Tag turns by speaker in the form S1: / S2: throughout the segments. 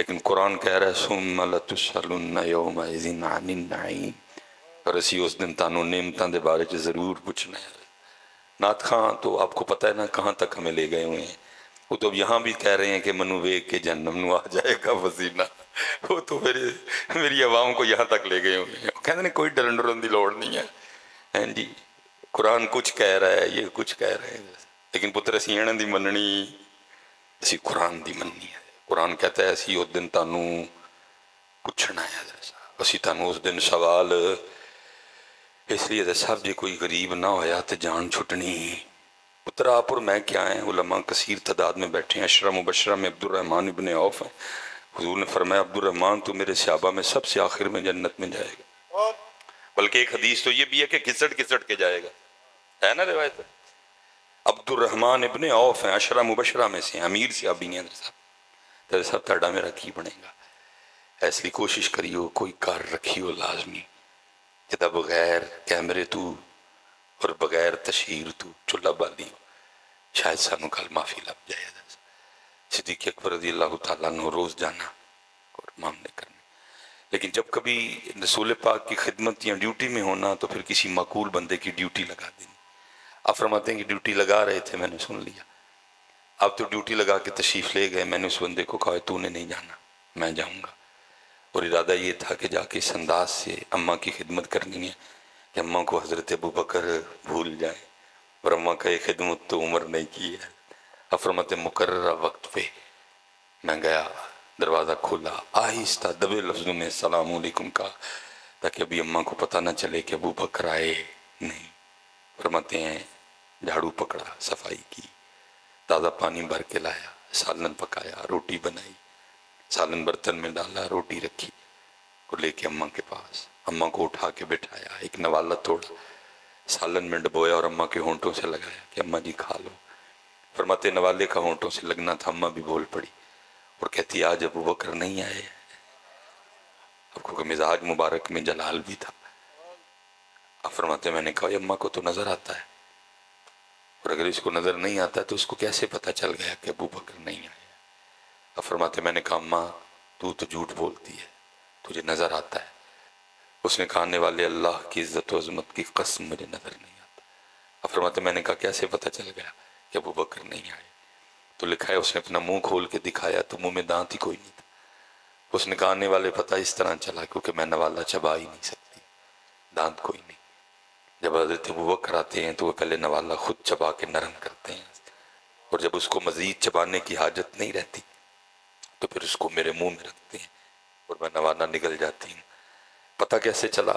S1: لیکن قرآن کہہ رہا ہے ثم لتسألن یومئذ عن النعیم، اور اسی اس دن تانوں نعمتاں دے بارے چ ضرور پوچھنا ہے۔ نعت خاں تو آپ کو پتہ ہے نا کہاں تک ہمیں لے گئے ہوئے ہیں، وہ تو اب یہاں بھی کہہ رہے ہیں کہ منو ویگ کے جہنم نو آ جائے گا وزینہ، وہ تو میری عوام کو یہاں تک لے گئے ہوئے ہیں، کہتے ہیں کوئی ڈرن ڈرن دی لوڑ نہیں ہے، ہیں جی قرآن کچھ کہہ رہا ہے، یہ کچھ کہہ رہے ہیں، لیکن پتر اسی انہاں دی مننی، اسی قرآن دی مننی ہے۔ قرآن کہتا ہے اسی اس دن تانوں پوچھنا ہے، اسی تانوں اس دن سوال، اس لیے تے سب جی کوئی غریب نہ ہویا تے جان چھٹنی۔ پتر آپ اور میں کیا ہیں، علماء کثیر تعداد میں بیٹھے ہیں، عشرہ مبشرہ میں عبد الرحمن ابن عوف ہیں، حضور نے فرمایا عبد الرحمن تو میرے صحابہ میں سب سے آخر میں جنت میں جائے گا، بلکہ ایک حدیث تو یہ بھی ہے کہ گھسٹ گھسٹ کے جائے گا، ہے نا روایت؟ عبد الرحمن ابن عوف ہیں، عشرہ مبشرہ میں سے ہیں، امیر صحابی ہیں، تیرے صاحب تاڑا میرا کی بنے گا، اس لیے کوشش کریو کوئی کار رکھیو لازمی، جدہ بغیر کیمرے تو اور بغیر تشہیر تو چلہ بالی ہو، شاید سانو کل معافی لگ جائے۔ صدیق اکبر رضی اللہ تعالیٰ نے روز جانا اور معاملے کرنے، لیکن جب کبھی رسول پاک کی خدمت یا ڈیوٹی میں ہونا تو پھر کسی معقول بندے کی ڈیوٹی لگا دینی۔ آپ فرماتے ہیں کہ ڈیوٹی لگا رہے تھے، میں نے سن لیا، آپ تو ڈیوٹی لگا کے تشریف لے گئے، میں نے اس بندے کو کہا تو نے نہیں جانا، میں جاؤں گا، اور ارادہ یہ تھا کہ جا کے اس انداز سے اماں کی خدمت کرنی ہے کہ اماں کو حضرت ابو بکر بھول جائیں، اور اماں کا یہ خدمت تو عمر نہیں کی ہے۔ فرماتے مقررہ وقت پہ میں گیا، دروازہ کھولا، آہستہ دبے لفظوں میں السلام علیکم کہا، تاکہ ابھی اماں کو پتہ نہ چلے کہ ابو بکر آئے نہیں۔ فرماتے ہیں جھاڑو پکڑا، صفائی کی، تازہ پانی بھر کے لایا، سالن پکایا، روٹی بنائی، سالن برتن میں ڈالا، روٹی رکھی، کو لے کے اماں کے پاس، اماں کو اٹھا کے بٹھایا، ایک نوالا توڑا، سالن میں ڈبویا اور اماں کے ہونٹوں سے لگایا کہ اماں جی کھا لو۔ فرماتے نوالے کا ہونٹوں سے لگنا تھا، اماں بھی بول پڑی اور کہتی آج ابو بکر نہیں آئے، آپ کو مزاج مبارک میں جلال بھی تھا۔ آپ فرماتے میں نے کہا اماں کو تو نظر آتا ہے، اور اگر اس کو نظر نہیں آتا تو اس کو کیسے پتہ چل گیا کہ ابو بکر نہیں آئے؟ آپ فرماتے میں نے کہا اماں تو جھوٹ بولتی ہے، تجھے نظر آتا ہے۔ اس نے کہا آنے والے اللہ کی عزت و عظمت کی قسم مجھے نظر نہیں آتا۔ آپ فرماتے میں نے کہا کیسے پتہ چل گیا کہ ابو بکر نہیں آئے؟ تو لکھا ہے اس نے اپنا منہ کھول کے دکھایا تو منہ میں دانت ہی کوئی نہیں تھا۔ اس نے کہا آنے والے پتہ اس طرح چلا کیونکہ میں نوالا چبا ہی نہیں سکتی، دانت کوئی نہیں۔ جب حضرت ابو بکر آتے ہیں تو وہ پہلے نوالا خود چبا کے نرم کرتے ہیں، اور جب اس کو مزید چبانے کی حاجت نہیں رہتی تو پھر اس کو میرے منہ میں رکھتے ہیں اور میں نوالا نگل جاتی ہوں۔ پتہ کیسے چلا؟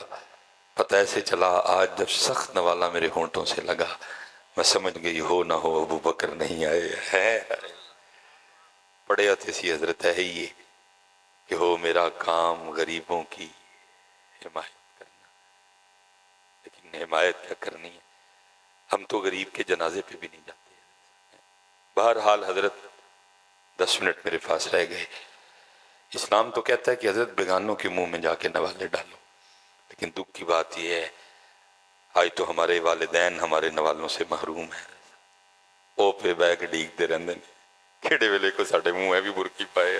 S1: پتہ ایسے چلا آج جب سخت نوالا میرے ہونٹوں سے لگا، میں سمجھ گئی ہو نہ ہو ابو بکر نہیں آئے ہیں۔ پڑھے ہوتے سی حضرت ہے یہ کہ ہو میرا کام غریبوں کی حمایت کرنا، لیکن حمایت کیا کرنی ہے، ہم تو غریب کے جنازے پہ بھی نہیں جاتے۔ بہرحال حضرت 10 منٹ میرے پاس رہ گئے۔ اسلام تو کہتا ہے کہ حضرت بیگانوں کے منہ میں جا کے نوالے ڈالو، لیکن دکھ کی بات یہ ہے آج تو ہمارے والدین ہمارے نوالوں سے محروم ہیں، او پہ بیگ ڈیگ دے رہندے نے کھڑے ویلے کو ساڑھے منہ ہے بھی برکی پائے۔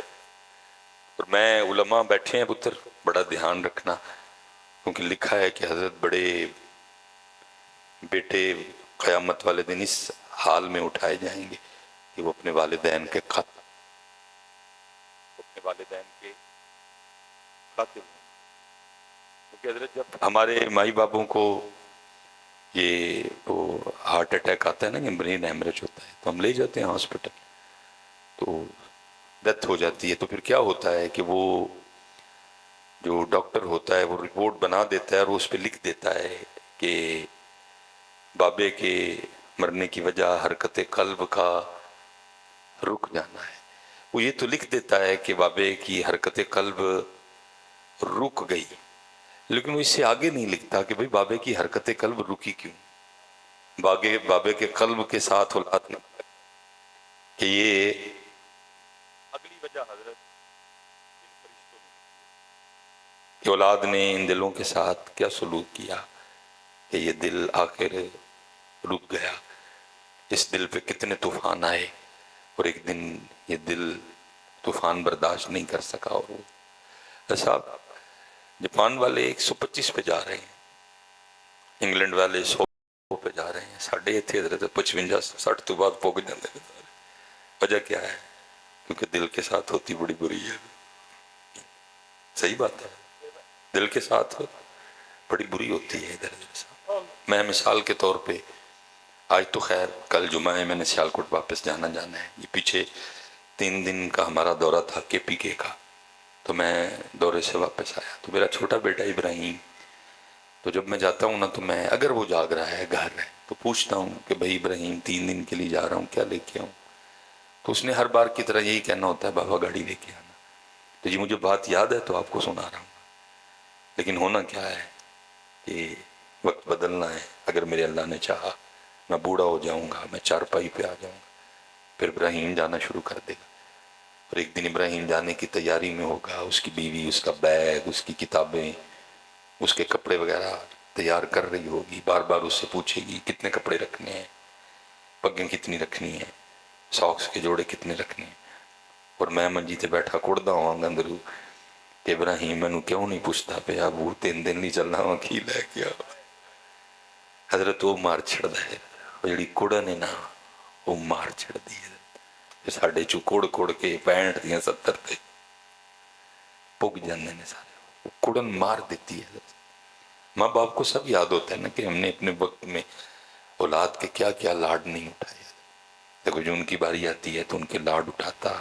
S1: اور میں علماء بیٹھے ہیں پتر بڑا دھیان رکھنا، کیونکہ لکھا ہے کہ حضرت بڑے بیٹے قیامت والے دن اس حال میں اٹھائے جائیں گے کہ وہ اپنے والدین کے قاتل کیونکہ حضرت جب ہمارے مائی باپوں کو یہ وہ ہارٹ اٹیک آتا ہے نا کہ برین ہیمریج ہوتا ہے تو ہم لے جاتے ہیں ہاسپٹل، تو ڈیتھ ہو جاتی ہے، تو پھر کیا ہوتا ہے کہ وہ جو ڈاکٹر ہوتا ہے وہ رپورٹ بنا دیتا ہے اور اس پہ لکھ دیتا ہے کہ بابے کے مرنے کی وجہ حرکت قلب کا رک جانا ہے۔ وہ یہ تو لکھ دیتا ہے کہ بابے کی حرکت قلب رک گئی، لیکن وہ اس سے آگے نہیں لکھتا کہ بھئی بابے کی حرکت قلب رکی کیوں، بابے کے قلب کے ساتھ اولاد نے کہ یہ اگلی وجہ حضرت کہ اولاد نے ان دلوں کے ساتھ کیا سلوک کیا کہ یہ دل آخر رک گیا، اس دل پہ کتنے طوفان آئے اور ایک دن یہ دل طوفان برداشت نہیں کر سکا، اور وہ صاحب جاپان والے 125 پہ جا رہے ہیں، انگلینڈ والے 100 پہ جا رہے ہیں، ساڑھے اتنے حضرت 55-60 تو بعد پگ جاتے ہیں۔ وجہ کیا ہے؟ کیونکہ دل کے ساتھ ہوتی بڑی بری ہے۔ صحیح بات ہے، دل کے ساتھ بڑی بری ہوتی ہے ادھر ادھر۔ میں مثال کے طور پہ آج تو خیر کل جمعہ ہے، میں نے سیالکوٹ واپس جانا ہے، یہ پیچھے 3 دن کا ہمارا دورہ تھا KPK کا، تو میں دورے سے واپس آیا تو میرا چھوٹا بیٹا ابراہیم، تو جب میں جاتا ہوں نا تو میں اگر وہ جاگ رہا ہے گھر ہے تو پوچھتا ہوں کہ بھائی ابراہیم 3 دن کے لیے جا رہا ہوں، کیا لے کے آؤں؟ تو اس نے ہر بار کی طرح یہی کہنا ہوتا ہے بابا گاڑی لے کے آنا۔ تو جی مجھے بات یاد ہے تو آپ کو سنا رہا ہوں، لیکن ہونا کیا ہے کہ وقت بدلنا ہے۔ اگر میرے اللہ نے چاہا میں بوڑھا ہو جاؤں گا، میں چارپائی پہ آ جاؤں گا، پھر ابراہیم جانا شروع کر دے گا، اور ایک دن ابراہیم جانے کی تیاری میں ہوگا، اس کی بیوی، اس کا بیگ، اس کی کتابیں، اس کے کپڑے وغیرہ تیار کر رہی ہوگی، بار بار اس سے پوچھے گی کتنے کپڑے رکھنے ہیں، پگیں کتنی رکھنی ہیں، ساکس کے جوڑے کتنے رکھنے ہیں، اور میں منجی تے بیٹھا کڑدا ہوا گا اندروں کہ ابراہیم مینوں کیوں نہیں پوچھتا پیا، ابو 3 دن نہیں چلنا وا کی لے کے آ۔ حضرت وہ مار چھڑدا ہے، وہ جڑی کڑن ہے نا وہ مار چھڑ دی ہے، ساڈے چوں کوڑ کوڑ کے 65 دیاں 70 تے پگ جاندے نے سارے، وہ کڑن مار دیتی ہے۔ ماں باپ کو سب یاد ہوتا ہے نا کہ ہم نے اپنے وقت میں اولاد کے کیا کیا لاڈ نہیں اٹھائے۔ دیکھو جو ان کی باری آتی ہے تو ان کے لاڈ اٹھاتا۔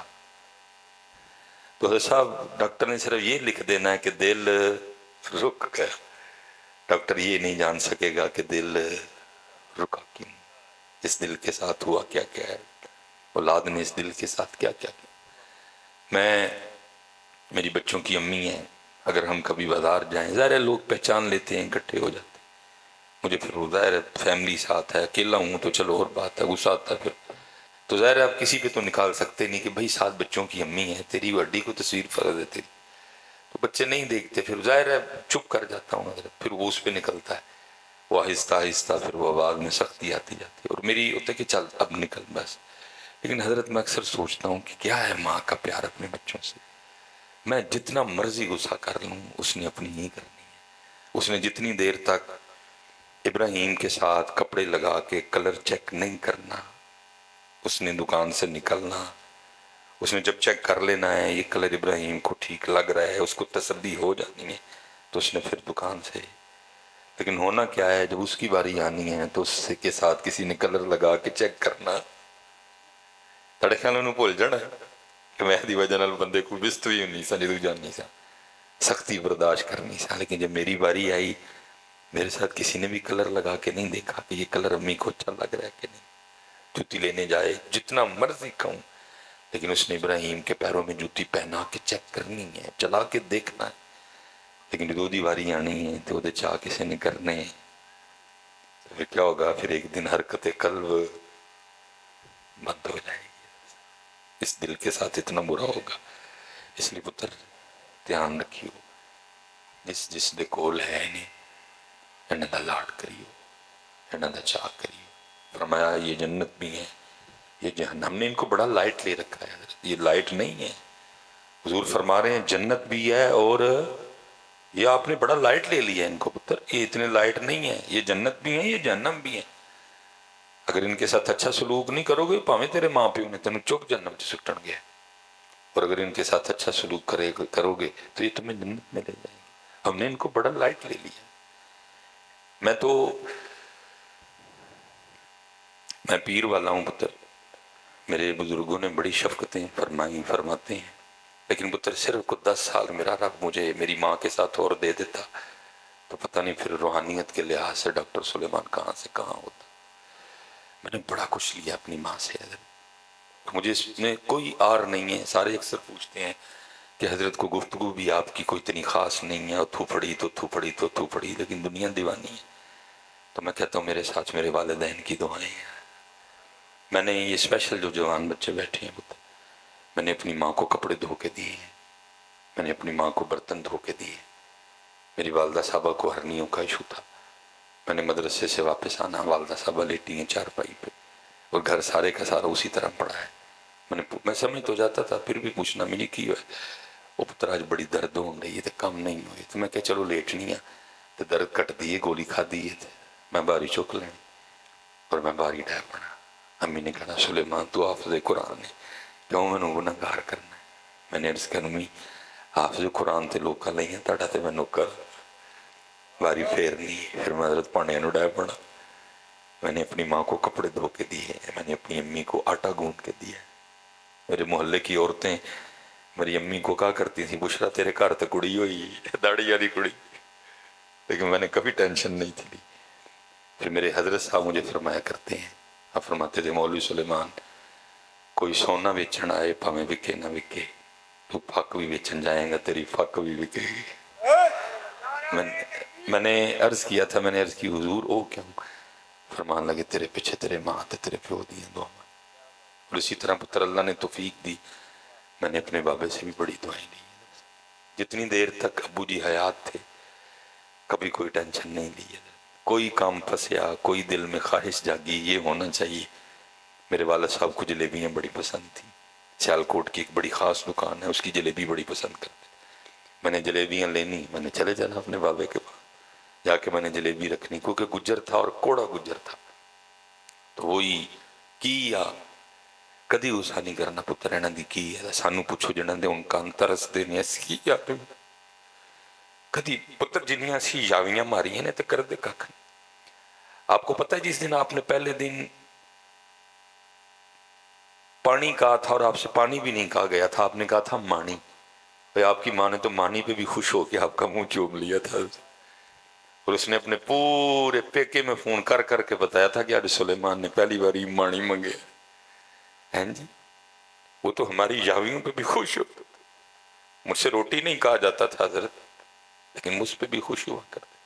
S1: تو حضرت صاحب ڈاکٹر نے صرف یہ لکھ دینا ہے کہ دل رک گیا، ڈاکٹر یہ نہیں جان سکے گا کہ دل رکا کیوں، اس دل کے ساتھ ہوا کیا کیا ہے، اولاد نے اس دل کے ساتھ کیا کیا کیا۔ میں میری بچوں کی امی ہیں، اگر ہم کبھی بازار جائیں ظاہر ہے لوگ پہچان لیتے ہیں، اکٹھے ہو جاتے ہیں، مجھے پھر ظاہر ہے فیملی ساتھ ہے، اکیلا ہوں تو چلو اور بات ہے، غصہ آتا ہے پھر تو ظاہر ہے آپ کسی پہ تو نکال سکتے نہیں کہ بھائی 7 بچوں کی امی ہے، تیری وڈی کو تصویر فرض ہے تیری، تو بچے نہیں دیکھتے، پھر ظاہر ہے چپ کر جاتا ہوں حضرت، پھر وہ اس پہ نکلتا ہے، وہ آہستہ آہستہ پھر وہ آواز میں سختی آتی جاتی ہے، اور میری ہوتا ہے کہ چل اب نکل بس۔ لیکن حضرت میں اکثر سوچتا ہوں کہ کیا ہے ماں کا پیار اپنے بچوں سے، میں جتنا مرضی غصہ کر لوں اس نے اپنی ہی کرنی ہے۔ اس نے جتنی دیر تک ابراہیم کے ساتھ کپڑے لگا کے کلر چیک نہیں کرنا، اس نے دکان سے نکلنا، اس نے جب چیک کر لینا ہے یہ کلر ابراہیم کو ٹھیک لگ رہا ہے، اس کو تسلی ہو جانی ہے تو اس نے پھر دکان سے۔ لیکن ہونا کیا ہے جب اس کی باری آنی ہے تو اس کے ساتھ کسی نے کلر لگا کے چیک کرنا، تڑے خیال انہوں بھول جانا کہ میں دی وجہ نال بندے کو بست ہوئی نہیں سا، جدو جانی سا، سختی برداشت کرنی سا۔ لیکن جب میری باری آئی میرے ساتھ کسی نے بھی کلر لگا کے نہیں دیکھا کہ یہ کلر امی کو اچھا لگ رہا ہے کہ نہیں، جوتی لینے جائے جتنا مرضی کہوں، لیکن اس نے ابراہیم کے پیروں میں جوتی پہنا کے چیک کرنی ہے، چلا کے دیکھنا ہے۔ لیکن جدو دی باری آنی ہے تو وہ چاہ کسی نے کرنے، پھر کیا ہوگا، پھر ایک دن حرکت قلب بند ہو جائے گی، اس دل کے ساتھ اتنا برا ہوگا۔ اس لیے پتر دھیان رکھیو، جس جس دے کول ہے نہیں انہاں دا لاڈ کریو، انہاں دا چاہ کریو۔ فرمایا یہ جنت بھی ہے یہ جہنم، ہم نے ان کو بڑا لائٹ لے رکھا ہے، یہ لائٹ نہیں ہے۔ حضور فرما رہے ہیں جنت بھی ہے اور یہ آپ نے بڑا لائٹ لے لیا ہے ان کو، پتر یہ اتنے لائٹ نہیں ہے، یہ جنت بھی ہیں یہ جہنم بھی ہیں۔ اگر ان کے ساتھ اچھا سلوک نہیں کرو گے پاویں تیرے ماں پیو نے تینوں چک جہنم چ سٹن گیا، اور اگر ان کے ساتھ اچھا سلوک کرو گے تو یہ تمہیں جنت میں لے جائیں گے۔ ہم نے ان کو بڑا لائٹ لے لیا۔ میں پیر والا ہوں پتر، میرے بزرگوں نے بڑی شفقتیں فرماتے ہیں، لیکن پتر صرف کو 10 سال میرا رب مجھے میری ماں کے ساتھ اور دے دیتا تو پتہ نہیں پھر روحانیت کے لحاظ سے ڈاکٹر سلیمان کہاں سے کہاں ہوتا۔ میں نے بڑا کچھ لیا اپنی ماں سے حضرت، مجھے اس میں کوئی آر نہیں ہے۔ سارے اکثر پوچھتے ہیں کہ حضرت کو گفتگو بھی آپ کی کوئی اتنی خاص نہیں ہے، اور تھو پڑی، لیکن دنیا دیوانی ہے۔ تو میں کہتا ہوں میرے ساتھ میرے والدین کی دعائیں ہیں۔ میں نے یہ اسپیشل جو جوان بچے بیٹھے ہیں پتر، میں نے اپنی ماں کو کپڑے دھو کے دیے ہیں، میں نے اپنی ماں کو برتن دھو کے دیے، میری والدہ صاحبہ کو ہرنیوں کا ایشو تھا، میں نے مدرسے سے واپس آنا، والدہ صاحبہ لیٹی ہیں چارپائی پہ، اور گھر سارے کا سارا اسی طرح پڑا ہے، میں سمجھ تو جاتا تھا پھر بھی پوچھنا میری کی ہوئے وہ پتر آج بڑی درد ہو رہی ہے تو کم نہیں ہوئی تو میں کہ چلو لیٹنی ہے تو درد کٹ دی ہے گولی کھا دی ہے میں باری چک لینی اور میں باری ڈے پڑا امی نے کہنا سلیمان تو حافظ قرآن ہے کیوں میں نے گناہ گار کرنا ہے میں نے عرض کرنی حافظ قرآن تے لوکا لئی ہیں تاڑا تے میں نوکر باری پھیرنی پھر میں حضرت پانے نو ڈے پڑا میں نے اپنی ماں کو کپڑے دھو کے دیے میں نے اپنی امی کو آٹا گوند کے دیا میرے محلے کی عورتیں میری امی کو کہا کرتی تھیں بشرا تیرے گھر تے کڑی ہوئی داڑھی والی کڑی لیکن میں نے کبھی ٹینشن نہیں تھی لی پھر میرے حضرت صاحب مجھے فرمایا کرتے ہیں آپ فرماتے تھے مولوی سلیمان کوئی سونا بیچن آئے پاویں وکے نہ وکے تو پھک بھی بیچن جائیں گا تیری پھک بھی وکے گی میں نے عرض کیا تھا میں نے عرض کی حضور او کیوں فرمان لگے تیرے پیچھے تیرے ماں تے تیرے پیو دیاں دعا اور اسی طرح پتر اللہ نے توفیق دی میں نے اپنے بابے سے بھی بڑی دعائیں لی جتنی دیر تک ابو جی حیات تھے کبھی کوئی ٹینشن نہیں لی کوئی کام پھنسیا کوئی دل میں خواہش جاگی یہ ہونا چاہیے میرے والد صاحب کو جلیبیاں بڑی پسند تھیں سیالکوٹ کی ایک بڑی خاص دکان ہے اس کی جلیبی بڑی پسند کرتے میں نے جلیبیاں لینی میں نے چلے جانا اپنے بابے کے پاس جا کے میں نے جلیبی رکھنی کیونکہ گجر تھا اور کوڑا گجر تھا تو وہی کیا کدی اسا نہیں کرنا پتر انہاں دی کی ہے سانو پوچھو جنہاں دے ان کان ترس دے نے اس کی یا کدی پتر جنیاں سی یاویاں ماری ہیں تے کر دے کھا آپ کو پتہ ہے جس دن آپ نے پہلے دن پانی کہا تھا اور آپ سے پانی بھی نہیں کہا گیا تھا آپ نے کہا تھا مانی بھئی آپ کی ماں نے تو مانی پہ بھی خوش ہو کے آپ کا منہ چوم لیا تھا اور اس نے اپنے پورے پیکے میں فون کر کر کے بتایا تھا کہ آج سلیمان نے پہلی باری مانی منگے ہیں جی وہ تو ہماری یاویوں پہ بھی خوش ہوتا تھا مجھ سے روٹی نہیں کہا جاتا تھا حضرت لیکن مجھ پہ بھی خوش ہوا کرتے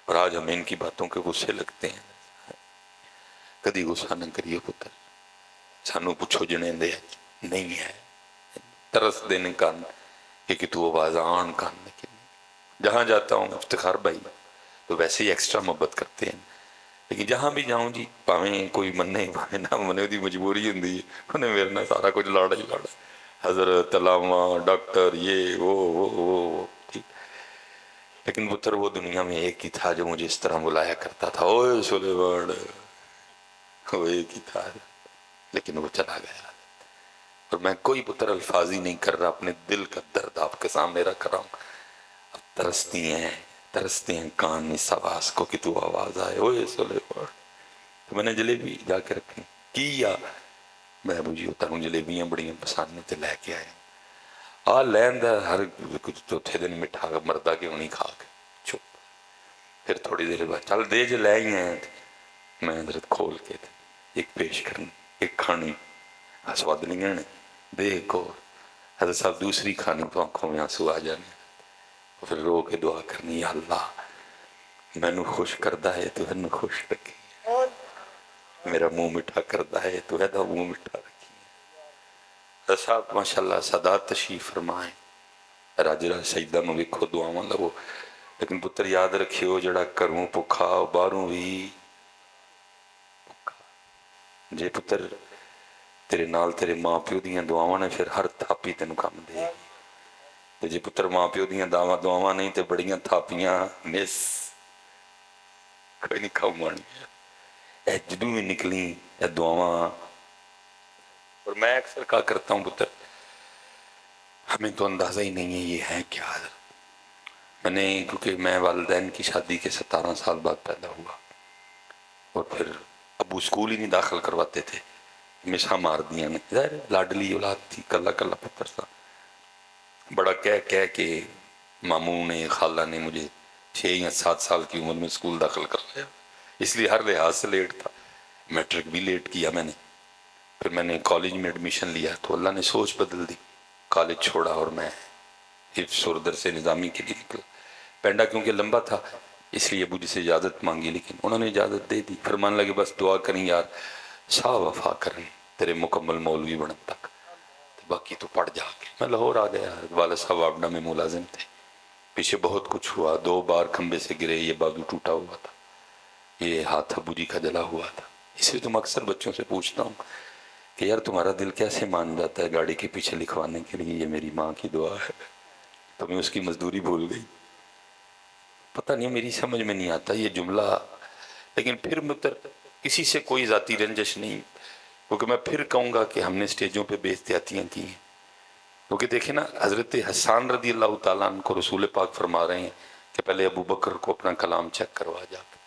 S1: اور آج ہمیں ان کی باتوں کے غصے لگتے ہیں کدی غصہ نہ کریے پتر سانو پوچھو جنے دے نہیں ہے ترس دینے کان کہ تو آواز آن کان لیکن جہاں جاتا ہوں افتخار بھائی تو ویسے ہی ایکسٹرا محبت کرتے ہیں لیکن جہاں بھی جاؤں جی پاویں کوئی منے پاویں نہ منے دی مجبوری ہوندی ہے انہیں میرے نہ سارا کچھ لاڑا ہی لاڑا حضرت علامہ ڈاکٹر یہ وہ ٹھیک لیکن پتر وہ دنیا میں ایک ہی تھا جو مجھے اس طرح بلایا کرتا تھا اوے سلیمان وہ ایک ہی تھا لیکن وہ چلا گیا اور میں کوئی پتر الفاظی نہیں کر رہا اپنے دل کا درد آپ کے سامنے رکھ رہا ہوں اب ترستی ہیں کان اس آواز کو کہ تو آواز آئے اوے سلیمان تو میں نے جلیبی جا کے رکھنی کیا میں ابو جی ہوتا ہوں جلیبیاں بڑی پسند میں تے لے کے آئے آ لین دا ہر کچھ چوتھے دن مٹھا مردہ کے انہیں کھا کے چپ پھر تھوڑی دیر بعد چل دے جو لے ہی ہیں میں حضرت کھول کے ایک پیش کرنی ایک کھانی آسواد نہیں ہے دیکھو حضرت صاحب دوسری کھانی تو آنکھوں میں آنسو آ جانے پھر رو کے دعا کرنی یا اللہ میں نو خوش کردہ ہے تو ہے نو خوش رکھی میرا منہ مٹھا کردہ ہے تو ہے دا منہ مٹھا رکھی حضرت صاحب ماشاءاللہ سادات تشریف فرمائیں راجرہ سجدہ میں وکھو دعاواں لگو لیکن پتر یاد رکھیو جڑا کروں پکھا باروں بھی جے پتر تیرے نال تیرے ماں پیو دیاں دعاواں نے پھر ہر تھاپی تینوں کام دے گی تے جے پتر ماں پیو دیاں دعاواں نہیں تے بڑیاں تھاپیاں مس کوئی نہیں کھاؤ مانی اے جدوں میں نکلیں اے دعاواں اور میں اکثر کہا کرتا ہوں پتر ہمیں تو اندازہ ہی نہیں ہے یہ ہے کیا میں نے کیونکہ میں والدین کی شادی کے 17 سال بعد پیدا ہوا اور پھر ابو اسکول ہی نہیں داخل کرواتے تھے ہمیشہ مار دیاں نے ظاہر لاڈلی اولاد تھی کلا کلا پتر تھا بڑا کہہ کے ماموں نے خالہ نے مجھے 6 یا 7 سال کی عمر میں اسکول داخل کروایا اس لیے ہر لحاظ سے لیٹ تھا میٹرک بھی لیٹ کیا میں نے پھر میں نے کالج میں ایڈمیشن لیا تو اللہ نے سوچ بدل دی کالج چھوڑا اور میں حفظ اور درس نظامی کے لیے نکلا پینڈا کیونکہ لمبا تھا اس لیے ابو جی سے اجازت مانگی لیکن انہوں نے اجازت دے دی پھر مان لگے بس دعا کریں یار شاہ وفا کریں تیرے مکمل مولوی بنن تک باقی تو پڑھ جا کے میں لاہور آ گیا والد صاحب آبڈا میں ملازم تھے پیچھے بہت کچھ ہوا 2 بار کھمبے سے گرے یہ بازو ٹوٹا ہوا تھا یہ ہاتھ ابو جی کا جلا ہوا تھا اس لیے تو میں اکثر بچوں سے پوچھتا ہوں کہ یار تمہارا دل کیسے مان جاتا ہے گاڑی کے پیچھے لکھوانے کے لیے یہ میری ماں کی دعا ہے، تمہیں اس کی مزدوری بھول گئی؟ پتہ نہیں، میری سمجھ میں نہیں آتا یہ جملہ. لیکن پھر کسی سے کوئی ذاتی رنجش نہیں، کیونکہ میں پھر کہوں گا کہ ہم نے سٹیجوں پہ بے احتیاطیاں کی ہیں. کیونکہ دیکھیں نا، حضرت حسان رضی اللہ تعالیٰ عنہ کو رسول پاک فرما رہے ہیں کہ پہلے ابو بکر کو اپنا کلام چیک کروا جا کے.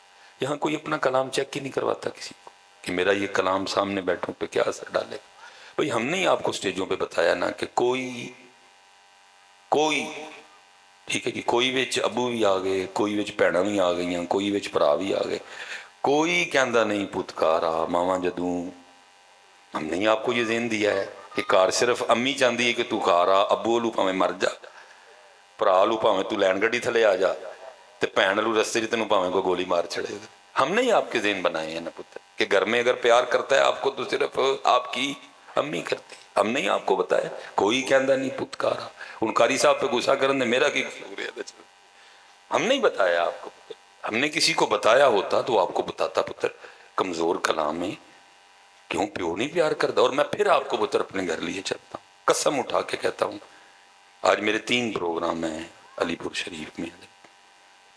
S1: یہاں کوئی اپنا کلام چیک ہی نہیں کرواتا کسی کو کہ میرا یہ کلام سامنے بیٹھوں پہ کیا اثر ڈالے گا. بھئی ہم نے ہی آپ کو سٹیجوں پہ بتایا نا کہ کوئی ٹھیک ہے جی، کوئی وچ ابو بھی آ گئے، کوئی وچ بھیڑاں بھی آ گئی، کوئی وچ بھرا بھی آ گئے، کوئی کہندا نہیں پتکارا ماواں جدوں. ہم نے ہی آپ کو یہ ذہن دیا ہے کہ کار صرف امی چاہتی ہے کہ تو کھا رہا، ابو لو پاویں مر جا، بھرا لو پاویں تو لین گڈی تھلے آ جا، تے بھین لو رستے چ تینوں پاویں کوئی گولی مار چھڑے. ہم نے ہی آپ کے ذہن بنائے ہیں نا پتر کہ گھر میں اگر پیار کرتا ہے آپ کو تو صرف آپ کی امی کرتی. ہم نے ہی آپ کو بتایا. کوئی کہندا نہیں پتکارا. ان قاری صاحب پہ غصہ کرن دے میرا کی قصور ہے؟ ہم نے ہی بتایا آپ کو پتر. ہم نے کسی کو بتایا ہوتا تو آپ کو بتاتا پتر کمزور کلام ہے کیوں پیو نہیں پیار کرتا. اور میں پھر آپ کو پتر اپنے گھر لیے چلتا ہوں، قسم اٹھا کے کہتا ہوں. آج میرے 3 پروگرام ہیں علی پور شریف میں.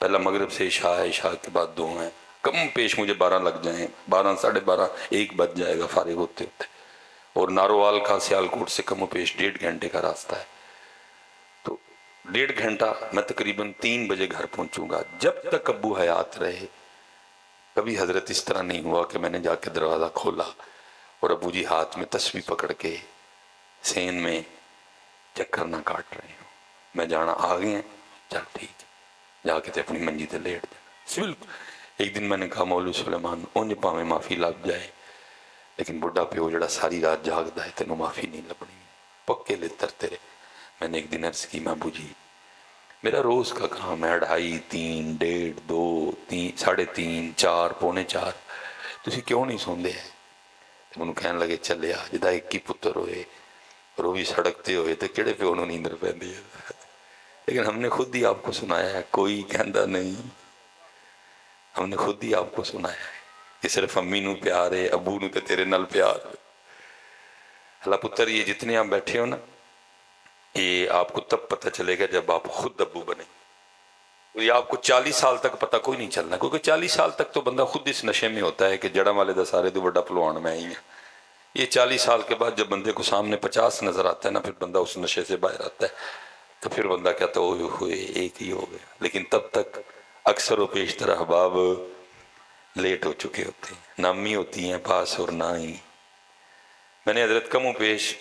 S1: پہلا مغرب سے عشاء ہے، عشاء کے بعد 2 ہیں. کم پیش مجھے 12 لگ جائیں، 12 ساڑھے 12 1 بج جائے گا فارغ ہوتے ہوتے. اور ناروال کا سیالکوٹ سے کم و پیش 1.5 گھنٹے کا راستہ ہے. تو 1.5 گھنٹہ میں تقریباً 3 بجے گھر پہنچوں گا. جب تک ابو حیات رہے کبھی حضرت اس طرح نہیں ہوا کہ میں نے جا کے دروازہ کھولا اور ابو جی ہاتھ میں تسبیح پکڑ کے سین میں چکر نہ کاٹ رہے ہوں. میں جانا آ گئے ہیں، چل ٹھیک ہے، جا کے تے اپنی منجی تے لیٹ جانا. ایک دن میں نے کہا مولوی سلیمان اونج پاویں معافی لگ جائے لیکن بڑھا پیو جڑا ساری رات جاگدا ہے تینوں معافی نہیں لبنی، پکے لتر تیرے. میں نے ایک دن عرض کی میں ابو جی میرا روز کا کام ہے 2.5 3 1.5 2 3 3.5 4 پونے 4، تسی کیوں نہیں سوندے ہیں؟ تو انہوں کہنے لگے چلیا جدا ایک ہی پتر ہوئے اور وہ بھی سڑکتے ہوئے تو کیڑے پیو انہوں نیندر پہندی ہے. لیکن ہم نے خود ہی آپ کو سنایا ہے، کوئی کہندا نہیں. ہم نے خود ہی آپ کو سنایا ہے کہ صرف امی نو پیار ہے، ابو نو تے تیرے نال پیار ہے. اللہ پتر یہ جتنے آپ بیٹھے ہو نا، یہ آپ کو تب پتہ چلے گا جب آپ خود ابو بنے. یہ آپ کو 40 سال تک پتہ کوئی نہیں چلنا، کیونکہ 40 سال تک تو بندہ خود اس نشے میں ہوتا ہے کہ جڑا والے دا سارے تو بڑا پلوان میں ہی ہیں. یہ 40 سال کے بعد جب بندے کو سامنے 50 نظر آتا ہے نا، پھر بندہ اس نشے سے باہر آتا ہے تو پھر بندہ کہتا ہے ہوئے ایک ہی ہو گیا. لیکن تب تک اکثر و پیشتر احباب لیٹ ہو چکے ہوتے ہیں، نہ امی ہوتی ہیں پاس اور نہ ہی. میں نے حضرت کم و پیش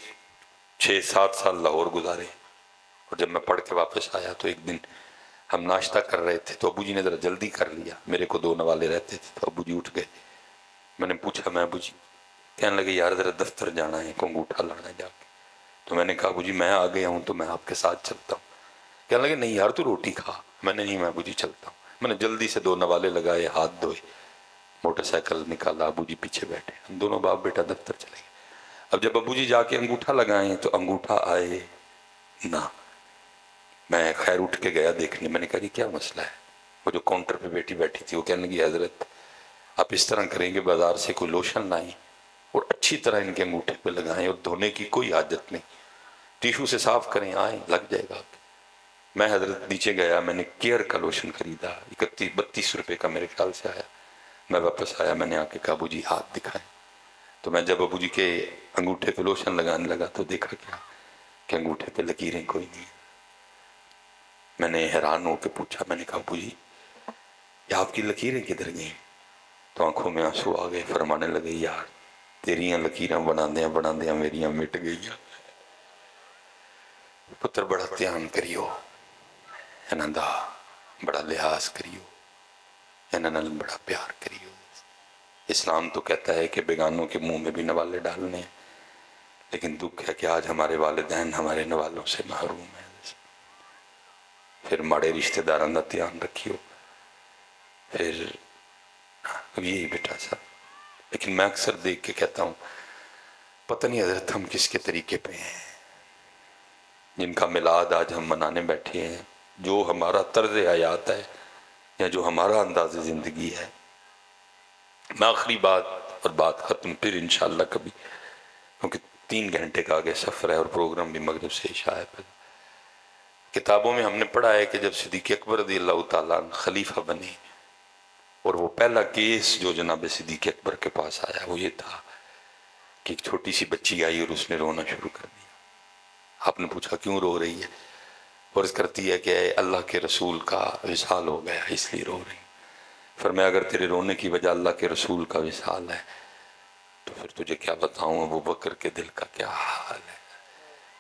S1: 6-7 سال لاہور گزارے اور جب میں پڑھ کے واپس آیا تو ایک دن ہم ناشتہ کر رہے تھے تو ابو جی نے ذرا جلدی کر لیا. میرے کو 2 نوالے رہتے تھے تو ابو جی اٹھ گئے. میں نے پوچھا میں ابو جی، کہنے لگے یار ذرا دفتر جانا ہے، کو انگوٹھا لانا ہے جا کے. تو میں نے کہا ابو جی میں آ گیا ہوں تو میں آپ کے ساتھ چلتا ہوں. کہنے لگے نہیں یار تو روٹی کھا. میں نے نہیں، میں ابو جی چلتا ہوں. میں نے جلدی سے 2 نوالے لگائے، ہاتھ دھوئے، موٹر سائیکل نکالا، ابو جی پیچھے بیٹھے، ہم دونوں باپ بیٹا دفتر چلے گئے. اب جب ابو جی جا کے انگوٹھا لگائیں تو انگوٹھا آئے نہ. میں خیر اٹھ کے گیا دیکھنے. میں نے کہا جی کیا مسئلہ ہے؟ وہ جو کاؤنٹر پہ بیٹھی تھی وہ کہنے لگی حضرت آپ اس طرح کریں گے بازار سے کوئی لوشن لائیں اور اچھی طرح ان کے انگوٹھے پہ لگائیں اور دھونے کی کوئی حاجت نہیں، ٹیشو سے صاف کریں، آئیں لگ جائے گا. میں حضرت نیچے گیا، میں نے کیئر کا لوشن خریدا، 31-32 روپے کا میرے خیال سے آیا. میں واپس آیا، میں نے آ کے کہا ابو جی ہاتھ دکھائیں. تو میں جب ابو جی کے انگوٹھے پہ لوشن لگانے لگا تو دیکھا کیا کہ انگوٹھے پہ لکیریں کوئی نہیں. میں نے حیران ہو کے پوچھا، میں نے کہا ابو جی یہ آپ کی لکیریں کدھر گئیں؟ تو آنکھوں میں آنسو آ گئے. فرمانے لگے یار تیریاں لکیراں بنا دیاں میریاں مٹ گئیاں. پتر بڑا دھیان کریو انہاں دا، بڑا لحاظ کریو انہاں نال، بڑا پیار کریو. اسلام تو کہتا ہے کہ بیگانوں کے منہ میں بھی نوالے ڈالنے ہیں، لیکن دکھ ہے کہ آج ہمارے والدین ہمارے نوالوں سے محروم ہیں. پھر ماڑے رشتہ داراں دا دھیان رکھیو. پھر یہی بیٹا صاحب. لیکن میں اکثر دیکھ کے کہتا ہوں پتہ نہیں حضرت ہم کس کے طریقے پہ ہیں. جن کا میلاد آج ہم منانے بیٹھے ہیں، جو ہمارا طرز حیات ہے یا جو ہمارا انداز زندگی ہے. میں آخری بات اور بات ختم، پھر انشاءاللہ کبھی کیونکہ 3 گھنٹے کا آگے سفر ہے اور پروگرام بھی مغرب سے عشاء ہے۔ کتابوں میں ہم نے پڑھا ہے کہ جب صدیق اکبر رضی اللہ تعالیٰ عنہ خلیفہ بنے اور وہ پہلا کیس جو جناب صدیق اکبر کے پاس آیا وہ یہ تھا کہ ایک چھوٹی سی بچی آئی اور اس نے رونا شروع کر دیا۔ آپ نے پوچھا کیوں رو رہی ہے؟ عرض کرتی ہے کہ اللہ کے رسول کا وصال ہو گیا اس لیے رو رہی۔ فرمایا اگر تیرے رونے کی وجہ اللہ کے رسول کا وصال ہے تو پھر تجھے کیا بتاؤں ابو بکر کے دل کا کیا حال ہے۔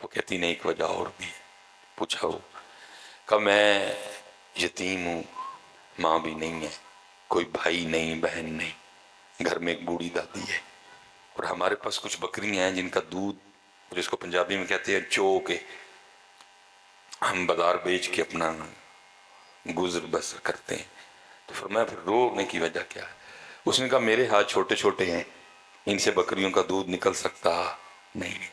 S1: وہ کہتی نہیں ایک وجہ اور بھی ہے۔ پوچھا وہ کہ میں یتیم ہوں، ماں بھی نہیں ہے، کوئی بھائی نہیں، بہن نہیں، گھر میں ایک بوڑھی دادی ہے اور ہمارے پاس کچھ بکریاں ہیں جن کا دودھ جس کو پنجابی میں کہتے ہیں چو کے ہم بازار بیچ کے اپنا گزر بسر کرتے ہیں۔ تو فرمایا پھر رونے کی وجہ کیا ہے؟ اس نے کہا میرے ہاتھ چھوٹے چھوٹے ہیں، ان سے بکریوں کا دودھ نکل سکتا نہیں،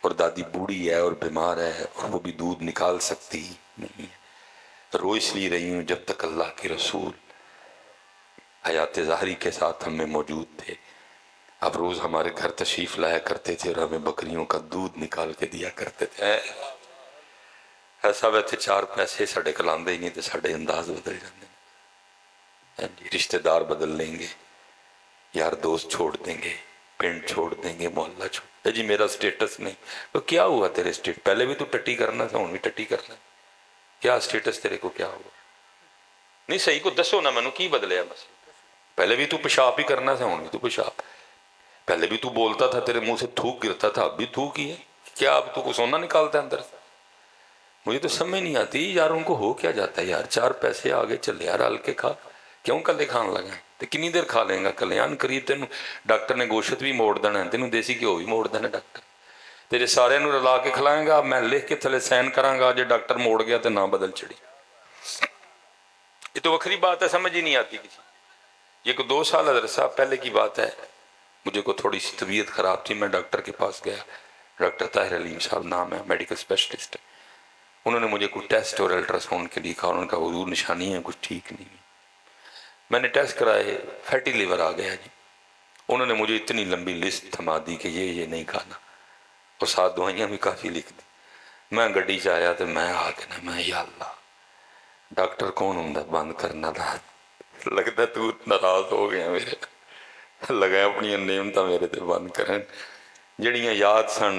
S1: اور دادی بوڑھی ہے اور بیمار ہے اور وہ بھی دودھ نکال سکتی نہیں ہے۔ رو اس لیے رہی ہوں جب تک اللہ کے رسول حیات ظاہری کے ساتھ ہم میں موجود تھے، اب روز ہمارے گھر تشریف لایا کرتے تھے اور ہمیں بکریوں کا دودھ نکال کے دیا کرتے تھے۔ ایسا ویسے 4 پیسے ساڑھے کلاندے ہی نہیں تھے، ساڑھے انداز بدل جاندے ہیں، رشتہ دار بدل لیں گے، یار دوست چھوڑ دیں گے، پنڈ چھوڑ دیں گے، محلہ چھوڑ دیں گے۔ جی میرا سٹیٹس نہیں، تو کیا ہوا تیرے سٹیٹس؟ پہلے بھی تو ٹٹی کرنا تھا، ہوں بھی ٹٹی کرنا، کیا سٹیٹس تیرے کو کیا ہوا؟ نہیں صحیح کو دسو نا مینوں کی بدلیا بس؟ پہلے بھی تو پیشاب ہی کرنا تھا، ہوں بھی تو پیشاب، پہلے بھی تو بولتا تھا تیرے منہ سے تھوک گرتا تھا، اب بھی تھوک ہی ہے، کیا اب تو کچھ سونا نکالتا ہے اندر سے؟ مجھے تو سمجھ نہیں آتی یار ان کو ہو کیا جاتا ہے یار، 4 پیسے آگے چلے یار، ہل کے کھا، کیوں کلے کھان لگا ہے؟ تو کنی دیر کھا لیں گا کلیان قریب تینوں ڈاکٹر نے گوشت بھی موڑ دینا ہے، تینوں دیسی گھیو بھی موڑ دینا ڈاکٹر، تیرے سارے نو رلا کے کھلائیں گا، میں لکھ کے تھلے سین کراں گا، جے ڈاکٹر موڑ گیا تو نہ بدل چڑی۔ یہ تو وکری بات ہے، سمجھ ہی نہیں آتی کسی۔ یہ کو 2 سال حضرت صاحب پہلے کی بات ہے، مجھے کو تھوڑی سی طبیعت خراب تھی، میں ڈاکٹر کے پاس گیا، ڈاکٹر طاہر علیم صاحب نام ہے، میڈیکل اسپیشلسٹ ہے۔ انہوں نے مجھے کوئی ٹیسٹ اور الٹرا ساؤنڈ کے لکھا، انہوں نے کہا حضور نشانی ہے کچھ ٹھیک نہیں ہے۔ میں نے ٹیسٹ کرائے، فیٹی لیور آ گیا جی۔ انہوں نے مجھے اتنی لمبی لسٹ تھما دی کہ یہ نہیں کھانا، اور 7 دوائیاں بھی کافی لکھ دی۔ میں گڈی چایا تو میں آ کے نا میں یا اللہ ڈاکٹر کون ہوں بند کرنا تھا، لگتا تو ناراض ہو گیا میرے، لگا اپنی نعمتاں میرے تے بند کرن، جڑیاں یاد سن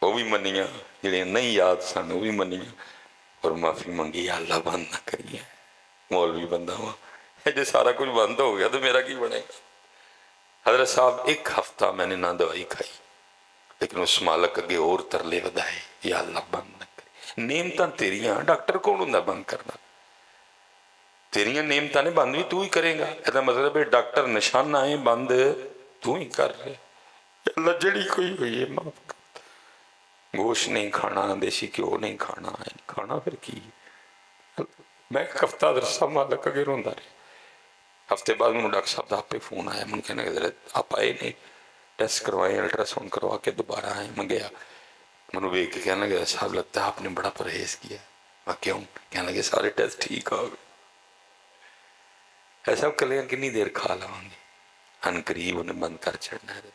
S1: وہ بھی منیاں، جڑیاں نہیں یاد سن وہ بھی منیاں، اور معافی منگی یا اللہ بند نہ کریے، مولوی بندہ ہوا، جے سارا کچھ بند ہو گیا تو میرا کی بنے گا؟ حضرت صاحب 1 ہفتہ میں نے نہ دوائی کھائی، لیکن اس مالک اگے اور ترلے ودائے یا اللہ بند نہ کرے، نعمتاں تیریاں، ڈاکٹر کون ہوں بند کرنا؟ تیریاں نعمتاں نے بند بھی تو ہی کرے گا، ایسا مطلب ہے ڈاکٹر نشانہ ہے بند تو ہی کر رہے، یا اللہ جڑی کوئی ہوئی ہے معاف کر، گوشت نہیں کھانا، دیسی گھیو نہیں کھانا، کھانا پھر کی؟ میں 1 ہفتہ درسہ مالک اگے روندا رہے۔ ہفتے بعد میں ڈاکٹر صاحب دا آپ پہ فون آیا، من کہنے کہ حضرت آپ آئے نہیں، ٹیسٹ کروائے، الٹرا ساؤنڈ کروا کے دوبارہ آئے، میں گیا، منو بیک کے کہنے لگا صاحب لگتا ہے آپ نے بڑا پرہیز کیا، میں کیوں؟ کہنے لگے سارے ٹیسٹ ٹھیک آ گئے۔ ایسا کلیاں کنی دیر کھا لوں گے، ان قریب انہیں بند کر چھڑنا ہے،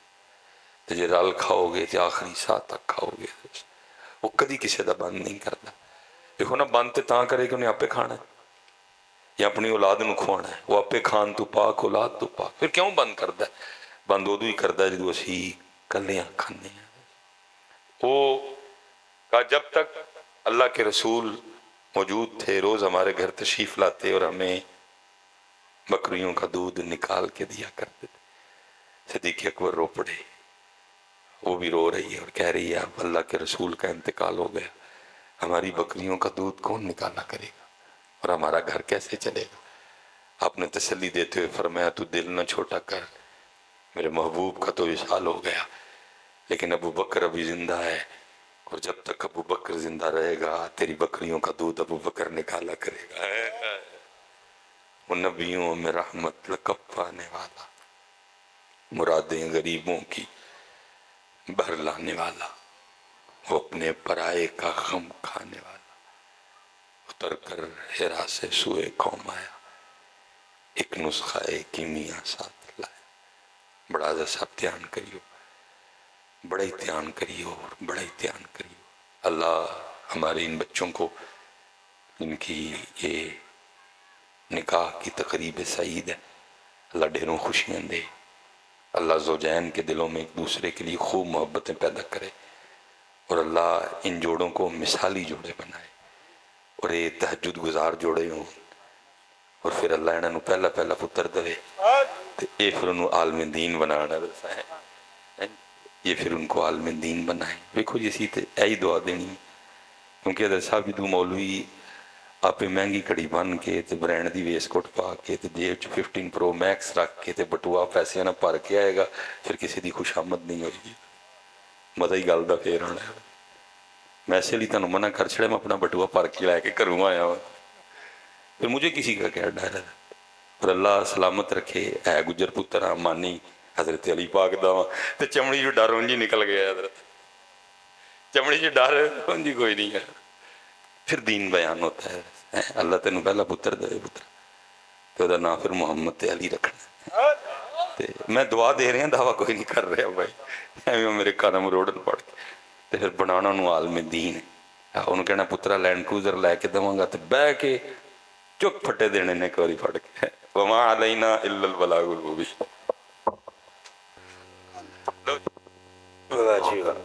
S1: تو جے رال کھاؤ گے تو آخری ساتھ تک کھاؤ گے، وہ کدی کسی دا بند نہیں کرتا۔ دیکھو نا بند تے تاں کرے کہ انہیں آپ پہ کھانا ہے یا اپنی اولاد نو کھوانا ہے، وہ آپ پہ کھان تو پاک اولاد تو پاک، پھر کیوں بند کرتا ہے؟ بند ادو ہی کرتا ہے جدو اسی کلیاں کھانے ہیں۔ وہ کہا جب تک اللہ کے رسول موجود تھے روز ہمارے گھر تشریف لاتے اور ہمیں بکریوں کا دودھ نکال کے دیا کرتے تھے۔ صدیق اکبر رو پڑے، وہ بھی رو رہی ہے اور کہہ رہی ہے اب اللہ کے رسول کا انتقال ہو گیا، ہماری بکریوں کا دودھ کون نکالا کرے گا اور ہمارا گھر کیسے چلے گا؟ آپ نے تسلی دیتے ہوئے فرمایا تو دل نہ چھوٹا کر، میرے محبوب کا تو وصال ہو گیا، لیکن ابو بکر ابھی زندہ ہے، اور جب تک ابو بکر زندہ رہے گا تیری بکریوں کا دودھ ابو بکر نکالا کرے گا۔ وہ نبیوں میں رحمت لقب پانے والا، مرادیں غریبوں کی بھر لانے والا، وہ اپنے پرائے کا غم کھانے والا، اتر کر ہرا سے سوئے قوم آیا، ایک نسخہ کیمیا ساتھ لایا۔ بڑا صاحب دھیان کریو، بڑا ہی دھیان کریے اور بڑا ہی دھیان کریے. اللہ ہمارے ان بچوں کو جن کی یہ نکاح کی تقریب سعید ہے اللہ ڈھیروں خوشیاں دے. اللہ زوجین کے دلوں میں ایک دوسرے کے لیے خوب محبتیں پیدا کرے اور اللہ ان جوڑوں کو مثالی جوڑے بنائے اور یہ تہجد گزار جوڑے ہوں اور پھر اللہ انہوں پہلا پہلا پتر دے تو یہ پھر انہوں عالم دین بنانا رسا ہے. یہ پھر ان کو عالم دین بنائے. دیکھو جیسی تو یہی دعا دینی کیونکہ حضرت صاحب جدو مولوی آپ مہنگی کڑی بن کے تے برینڈ دی ویس کوٹ پا کے تے جیب 15 پرو میکس رکھ کے تے بٹوا پیسے نہ بھر کے آئے گا پھر کسی دی خوش آمد نہیں ہوئی. مزہ ہی گل دا پھر ہونا ہے. میں اسے لیے تمہیں منع کر چھڑے میں اپنا بٹوا بھر کے لے کے گھروں آیا ہوں پھر مجھے کسی کا کیا ڈر ہے. اور اللہ سلامت رکھے. ہے گجر پتر مانی حضرت علی پاک دا تے چمڑی جو ڈر انجی نکل گیا. حضرت چمڑی جو ڈر انجی کوئی نہیں ہے. پھر دین بیان ہوتا ہے. اللہ تینوں پہلا پتر دے پتر تو دا نام پھر محمد تے علی رکھنا. میں دعا دے رہے ہیں دعویٰ کوئی نہیں کر رہا بھائی. ایویں میرے قدم روڑن پڑ کے تے پھر بنانا انہوں عالم دین ہے. انہوں کہنا پترا لینڈ کروزر لے کے دوں گا تے بہ کے چک پھٹے دینے نے ایک باری پڑ کے وما علینا الا البلاغ المبین.
S2: واہ جی واہ.